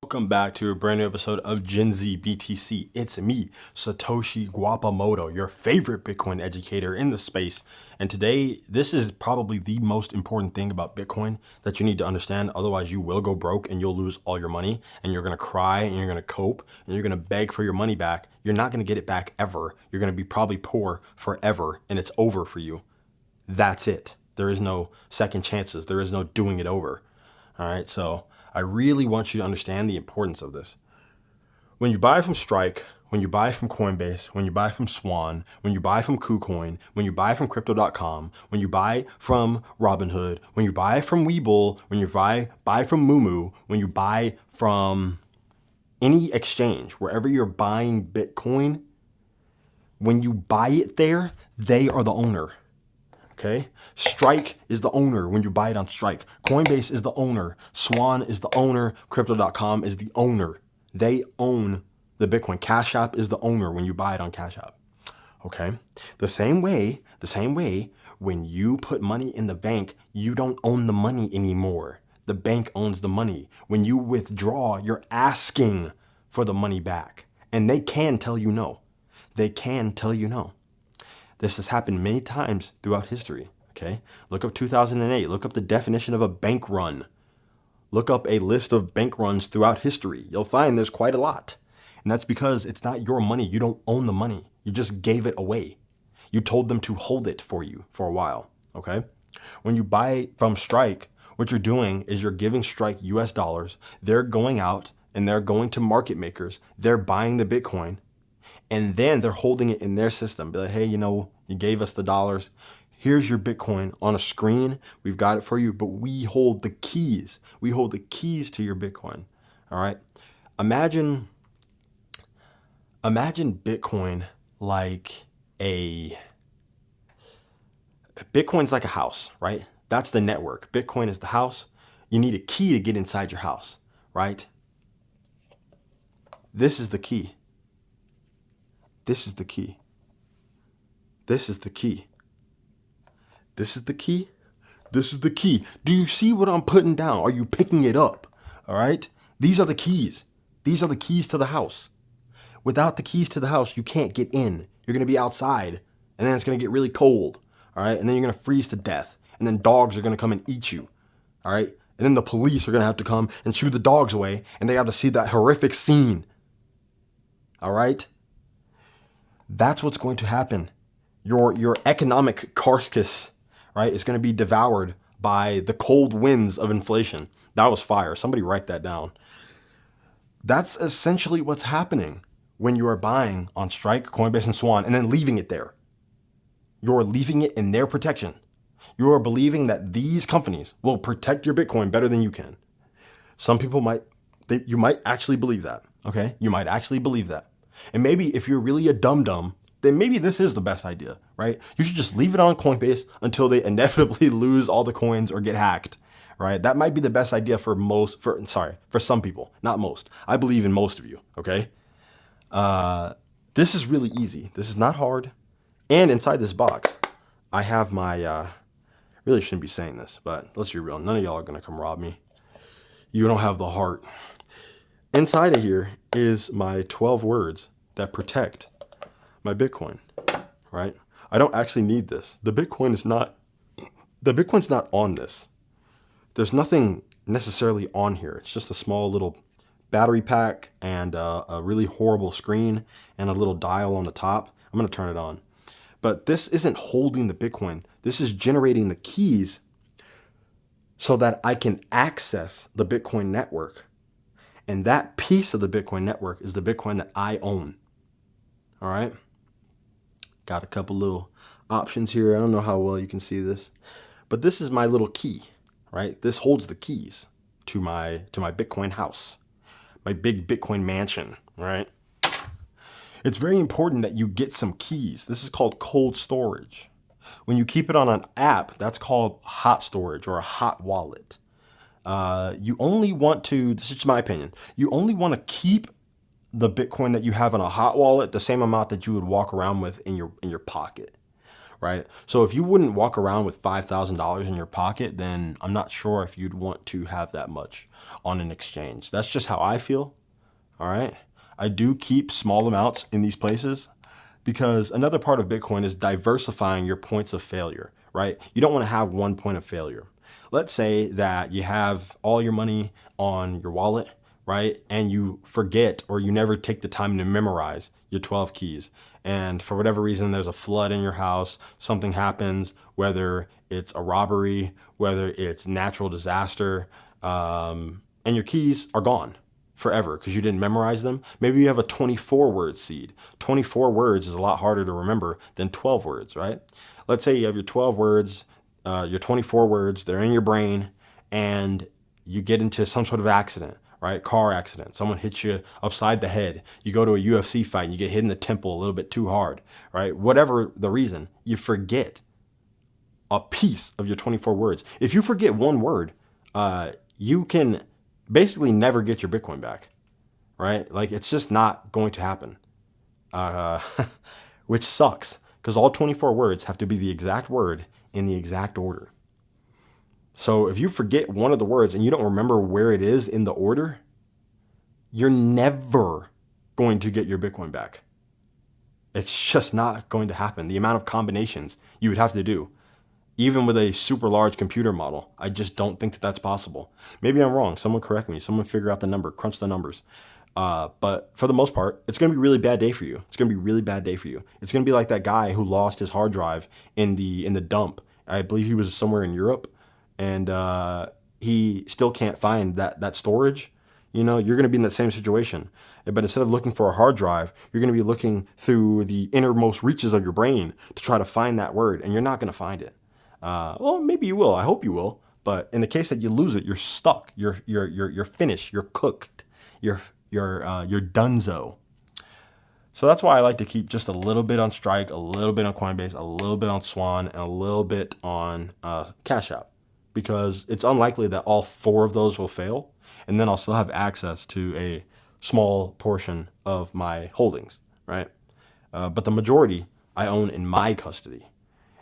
Welcome back to a brand new episode of Gen Z BTC. It's me, Satoshi Guapamoto, your favorite Bitcoin educator in the space. And today, this is probably the most important thing about Bitcoin that you need to understand. Otherwise, you will go broke and you'll lose all your money and you're going to cry and you're going to cope and you're going to beg for your money back. You're not going to get it back ever. You're going to be probably poor forever and it's over for you. That's it. There is no second chances. There is no doing it over. All right. So I really want you to understand the importance of this. When you buy from Strike, when you buy from Coinbase, when you buy from Swan, when you buy from KuCoin, when you buy from Crypto.com, when you buy from Robinhood, when you buy from Webull, when you buy from Moomoo, when you buy from any exchange, wherever you're buying Bitcoin, when you buy it there, they are the owner. Okay? Strike is the owner when you buy it on Strike. Coinbase is the owner. Swan is the owner. Crypto.com is the owner. They own the Bitcoin. Cash App is the owner when you buy it on Cash App. Okay? The same way, when you put money in the bank, you don't own the money anymore. The bank owns the money. When you withdraw, you're asking for the money back. And they can tell you no. They can tell you no. This has happened many times throughout history, okay? Look up 2008. Look up the definition of a bank run. Look up a list of bank runs throughout history. You'll find there's quite a lot. And that's because it's not your money. You don't own the money. You just gave it away. You told them to hold it for you for a while, okay? When you buy from Strike, what you're doing is you're giving Strike US dollars. They're going out and they're going to market makers. They're buying the Bitcoin. And then they're holding it in their system. Be like, hey, you gave us the dollars. Here's your Bitcoin on a screen. We've got it for you, but we hold the keys. We hold the keys to your Bitcoin. All right. Imagine Bitcoin like Bitcoin's like a house, right? That's the network. Bitcoin is the house. You need a key to get inside your house, right? This is the key. This is the key. This is the key. This is the key. This is the key. Do you see what I'm putting down? Are you picking it up? All right. These are the keys. These are the keys to the house. Without the keys to the house, you can't get in. You're going to be outside and then it's going to get really cold. All right. And then you're going to freeze to death. And then dogs are going to come and eat you. All right. And then the police are going to have to come and shoo the dogs away and they have to see that horrific scene. All right. That's what's going to happen. Your economic carcass, right, is going to be devoured by the cold winds of inflation. That was fire. Somebody write that down. That's essentially what's happening when you are buying on Strike, Coinbase, and Swan, and then leaving it there. You're leaving it in their protection. You are believing that these companies will protect your Bitcoin better than you can. Some people you might actually believe that, okay? You might actually believe that. And maybe if you're really a dum-dum, then maybe this is the best idea, right? You should just leave it on Coinbase until they inevitably lose all the coins or get hacked, right? That might be the best idea for some people, not most. I believe in most of you, okay? This is really easy. This is not hard. And inside this box, I have my, really shouldn't be saying this, but let's be real. None of y'all are going to come rob me. You don't have the heart. Inside of here is my 12 words that protect my Bitcoin, right? I don't actually need this. The Bitcoin's not on this. There's nothing necessarily on here. It's just a small little battery pack and a really horrible screen and a little dial on the top. I'm going to turn it on. But this isn't holding the Bitcoin. This is generating the keys so that I can access the Bitcoin network. And that piece of the Bitcoin network is the Bitcoin that I own. All right. Got a couple little options here. I don't know how well you can see this, but this is my little key, right? This holds the keys to my Bitcoin house, my big Bitcoin mansion, right? It's very important that you get some keys. This is called cold storage. When you keep it on an app, that's called hot storage or a hot wallet. You only want to, this is my opinion, you only want to keep the Bitcoin that you have in a hot wallet the same amount that you would walk around with in your pocket, right? So if you wouldn't walk around with $5,000 in your pocket, then I'm not sure if you'd want to have that much on an exchange. That's just how I feel. All right. I do keep small amounts in these places because another part of Bitcoin is diversifying your points of failure, right? You don't want to have one point of failure. Let's say that you have all your money on your wallet, right? And you forget or you never take the time to memorize your 12 keys. And for whatever reason, there's a flood in your house, something happens, whether it's a robbery, whether it's natural disaster, and your keys are gone forever because you didn't memorize them. Maybe you have a 24 word seed. 24 words is a lot harder to remember than 12 words, right? Let's say you have your 12 words, your 24 words, they're in your brain, and you get into some sort of accident, right? Car accident. Someone hits you upside the head. You go to a UFC fight and you get hit in the temple a little bit too hard, right? Whatever the reason, you forget a piece of your 24 words. If you forget one word, you can basically never get your Bitcoin back, right? Like it's just not going to happen, uh, which sucks because all 24 words have to be the exact word in the exact order. So if you forget one of the words and you don't remember where it is in the order, you're never going to get your Bitcoin back. It's just not going to happen. The amount of combinations you would have to do, even with a super large computer model, I just don't think that that's possible. Maybe I'm wrong. Someone correct me. Someone figure out the number, crunch the numbers. But for the most part, it's going to be a really bad day for you. It's going to be a really bad day for you. It's going to be like that guy who lost his hard drive in the dump. I believe he was somewhere in Europe, and he still can't find that storage. You know, you're going to be in that same situation. But instead of looking for a hard drive, you're going to be looking through the innermost reaches of your brain to try to find that word, and you're not going to find it. Well, maybe you will. I hope you will. But in the case that you lose it, you're stuck. You're finished. You're cooked. You're donezo. So that's why I like to keep just a little bit on Strike, a little bit on Coinbase, a little bit on Swan, and a little bit on Cash App, because it's unlikely that all four of those will fail, and then I'll still have access to a small portion of my holdings, right? But the majority I own in my custody.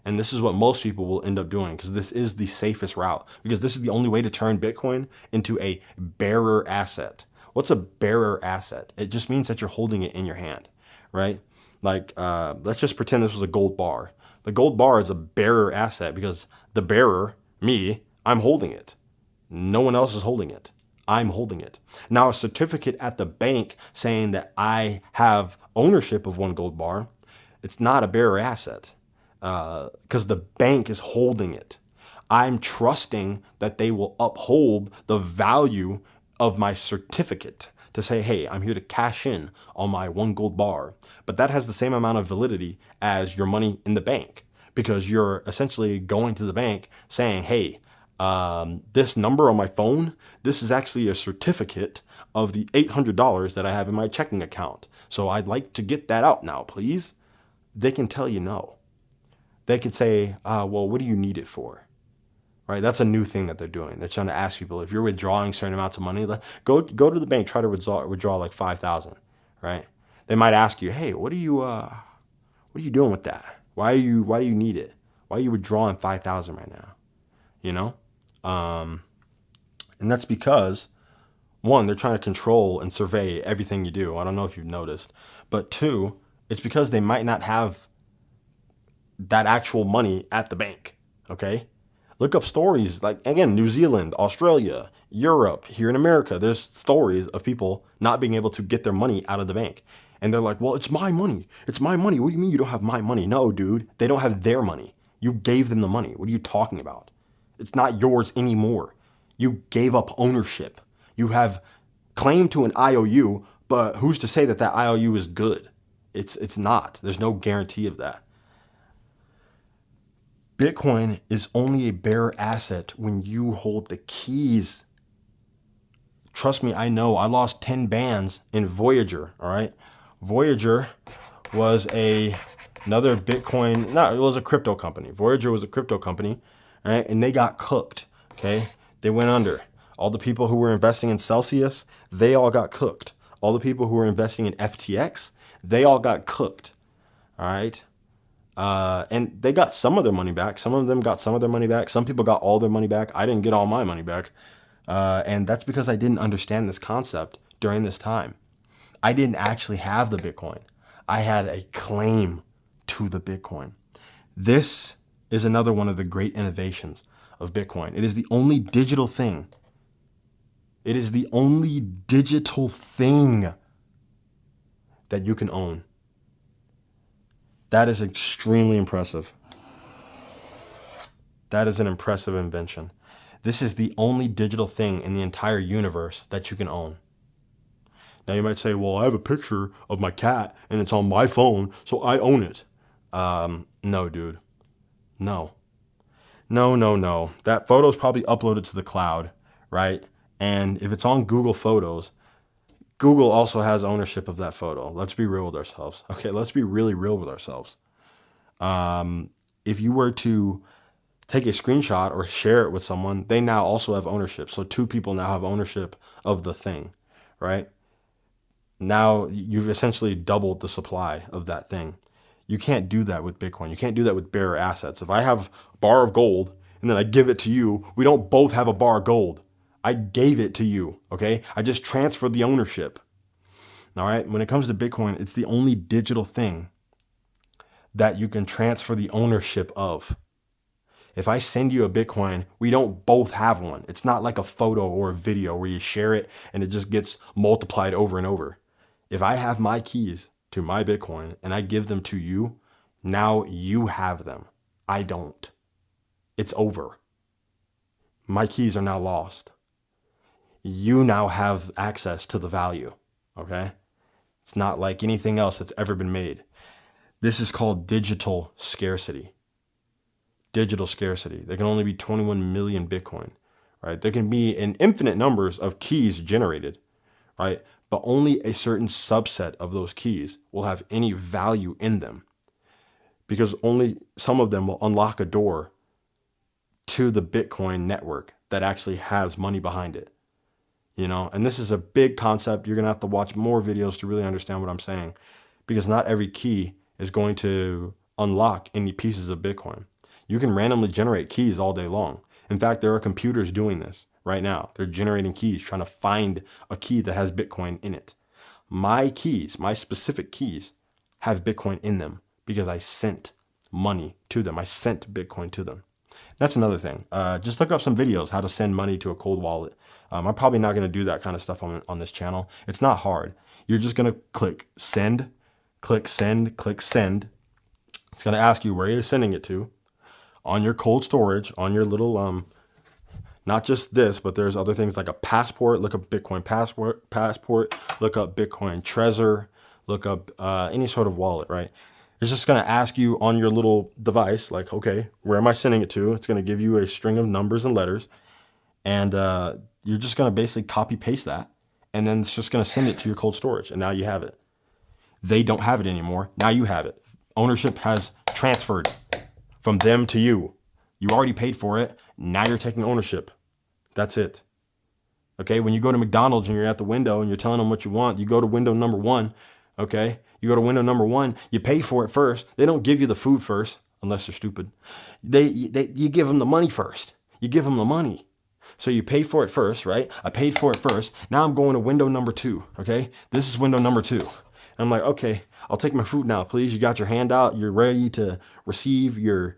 And this is what most people will end up doing because this is the safest route, because this is the only way to turn Bitcoin into a bearer asset. What's a bearer asset? It just means that you're holding it in your hand, right? Like, let's just pretend this was a gold bar. The gold bar is a bearer asset because the bearer, me, I'm holding it. No one else is holding it. I'm holding it. Now, a certificate at the bank saying that I have ownership of one gold bar, it's not a bearer asset because the bank is holding it. I'm trusting that they will uphold the value of my certificate to say, hey, I'm here to cash in on my one gold bar. But that has the same amount of validity as your money in the bank, because you're essentially going to the bank saying, hey, this number on my phone, this is actually a certificate of the $800 that I have in my checking account. So I'd like to get that out now, please. They can tell you no. They can say, well, what do you need it for? Right? That's a new thing that they're doing. They're trying to ask people, if you're withdrawing certain amounts of money, go to the bank, try to withdraw like 5,000, right? They might ask you, hey, what are you doing with that? Why do you need it? Why are you withdrawing 5,000 right now? You know? And that's because, one, they're trying to control and survey everything you do. I don't know if you've noticed. But two, it's because they might not have that actual money at the bank. Okay? Look up stories like, again, New Zealand, Australia, Europe, here in America. There's stories of people not being able to get their money out of the bank. And they're like, well, it's my money. It's my money. What do you mean you don't have my money? No, dude, they don't have their money. You gave them the money. What are you talking about? It's not yours anymore. You gave up ownership. You have claim to an IOU, but who's to say that that IOU is good? It's not. There's no guarantee of that. Bitcoin is only a bearer asset when you hold the keys. Trust me, I know. I lost 10 bands in Voyager, all right? Voyager was another Bitcoin, no, it was a crypto company. Voyager was a crypto company, all right? And they got cooked, okay? They went under. All the people who were investing in Celsius, they all got cooked. All the people who were investing in FTX, they all got cooked, all right? And they got some of their money back. Some of them got some of their money back. Some people got all their money back. I didn't get all my money back. And that's because I didn't understand this concept during this time. I didn't actually have the Bitcoin. I had a claim to the Bitcoin. This is another one of the great innovations of Bitcoin. It is the only digital thing. It is the only digital thing that you can own. That is extremely impressive. That is an impressive invention. This is the only digital thing in the entire universe that you can own. Now you might say, well, I have a picture of my cat and it's on my phone, so I own it. No, dude. No. No. That photo is probably uploaded to the cloud, right? And if it's on Google Photos, Google also has ownership of that photo. Let's be real with ourselves. Okay, let's be really real with ourselves. If you were to take a screenshot or share it with someone, they now also have ownership. So two people now have ownership of the thing, right? Now you've essentially doubled the supply of that thing. You can't do that with Bitcoin. You can't do that with bearer assets. If I have a bar of gold and then I give it to you, we don't both have a bar of gold. I gave it to you, okay? I just transferred the ownership. All right? When it comes to Bitcoin, it's the only digital thing that you can transfer the ownership of. If I send you a Bitcoin, we don't both have one. It's not like a photo or a video where you share it and it just gets multiplied over and over. If I have my keys to my Bitcoin and I give them to you, now you have them. I don't. It's over. My keys are now lost. You now have access to the value, okay? It's not like anything else that's ever been made. This is called digital scarcity. Digital scarcity. There can only be 21 million Bitcoin, right? There can be an infinite numbers of keys generated, right? But only a certain subset of those keys will have any value in them because only some of them will unlock a door to the Bitcoin network that actually has money behind it. You know, and this is a big concept. You're going to have to watch more videos to really understand what I'm saying because not every key is going to unlock any pieces of Bitcoin. You can randomly generate keys all day long. In fact, there are computers doing this right now. They're generating keys, trying to find a key that has Bitcoin in it. My keys, my specific keys, have Bitcoin in them because I sent money to them. I sent Bitcoin to them. That's another thing. Just look up some videos how to send money to a cold wallet. I'm probably not going to do that kind of stuff on this channel. It's not hard. You're just going to click send, click send, click send. It's going to ask you where you're sending it to on your cold storage, on your little, not just this, but there's other things like a passport. Look up Bitcoin passport, look up Bitcoin Trezor, look up any sort of wallet, right? It's just going to ask you on your little device, like, okay, where am I sending it to? It's going to give you a string of numbers and letters. And you're just going to basically copy paste that. And then it's just going to send it to your cold storage. And now you have it. They don't have it anymore. Now you have it. Ownership has transferred from them to you. You already paid for it. Now you're taking ownership. That's it. Okay, when you go to McDonald's and you're at the window and you're telling them what you want, you go to window number one. Okay, you go to window number one, you pay for it first. They don't give you the food first, unless they're stupid. You give them the money first. You give them the money. So you pay for it first, right? I paid for it first. Now I'm going to window number two, okay? This is window number two. And I'm like, okay, I'll take my food now, please. You got your hand out. You're ready to receive your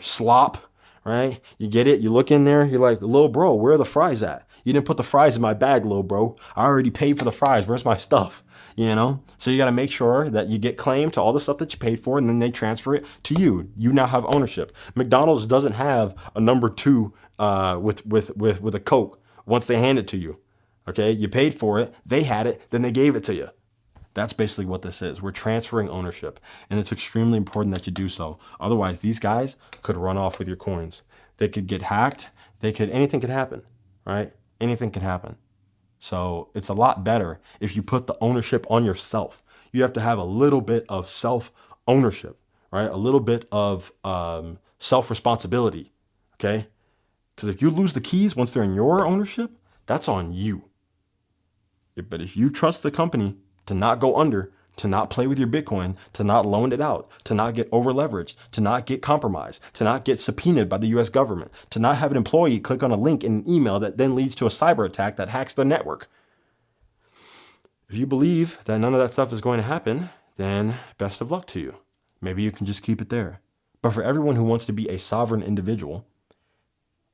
slop, right? You get it. You look in there. You're like, little bro, where are the fries at? You didn't put the fries in my bag, little bro. I already paid for the fries. Where's my stuff? You know? So you got to make sure that you get claim to all the stuff that you paid for, and then they transfer it to you. You now have ownership. McDonald's doesn't have a number two with a Coke once they hand it to you. Okay? You paid for it. They had it. Then they gave it to you. That's basically what this is. We're transferring ownership, and it's extremely important that you do so. Otherwise, these guys could run off with your coins. They could get hacked. Anything could happen, right? Anything can happen. So it's a lot better if you put the ownership on yourself. You have to have a little bit of self-ownership, right? A little bit of self-responsibility, okay? Because if you lose the keys once they're in your ownership, that's on you. But if you trust the company to not go under, to not play with your Bitcoin, to not loan it out, to not get over leveraged, to not get compromised, to not get subpoenaed by the US government, to not have an employee click on a link in an email that then leads to a cyber attack that hacks the network. If you believe that none of that stuff is going to happen, then best of luck to you. Maybe you can just keep it there. But for everyone who wants to be a sovereign individual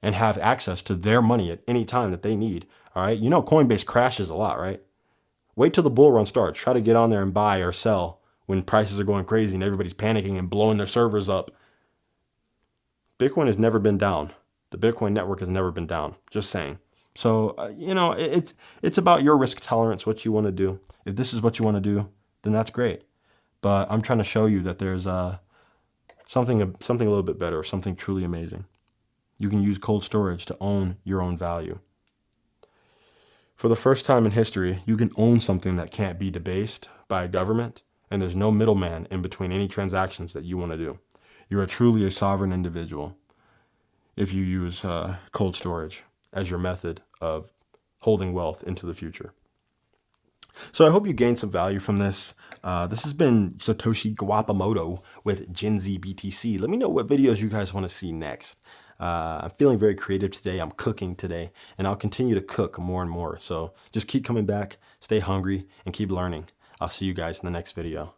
and have access to their money at any time that they need, all right, you know Coinbase crashes a lot, right? Wait till the bull run starts. Try to get on there and buy or sell when prices are going crazy and everybody's panicking and blowing their servers up. Bitcoin has never been down. The Bitcoin network has never been down. Just saying. So, it's about your risk tolerance, what you want to do. If this is what you want to do, then that's great. But I'm trying to show you that there's something a little bit better, something truly amazing. You can use cold storage to own your own value. For the first time in history, you can own something that can't be debased by a government, and there's no middleman in between any transactions that you want to do. You are truly a sovereign individual if you use cold storage as your method of holding wealth into the future. So I hope you gained some value from this. This has been Satoshi Guapamoto with Gen Z BTC. Let me know what videos you guys want to see next. I'm feeling very creative today. I'm cooking today, and I'll continue to cook more and more. So just keep coming back, stay hungry, and keep learning. I'll see you guys in the next video.